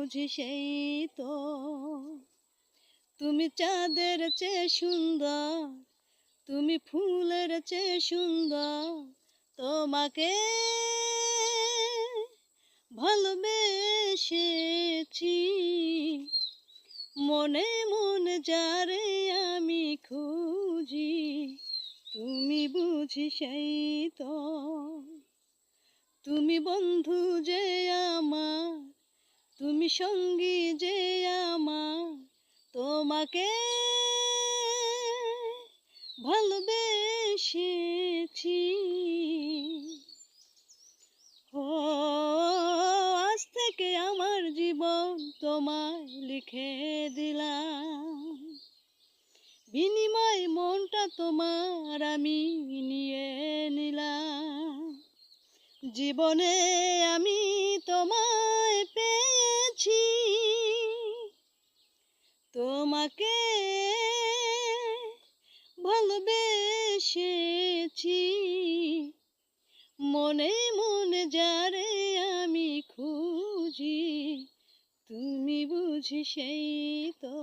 বুঝি সেই তো। তুমি চাঁদের চেয়ে সুন্দর, তুমি ফুলের চেয়ে সুন্দর, তোমাকে ভালোবেসেছি। মনে মনে যারে আমি খুঁজি, তুমি বুঝি সেই তো। তুমি বন্ধু যে আমার, তুমি সঙ্গী যে আমার, তোমাকে ভালোবেসেছি। ও আজ থেকে আমার জীবন তোমায় লিখে দিলাম, বিনিময় মনটা তোমার আমি নিয়ে নিলাম। জীবনে আমি তোমায় পেয়েছি, তোমাকে ভালোবেসেছি। মনে মনে যারে আমি খুঁজি, তুমি বুঝি সেই তো।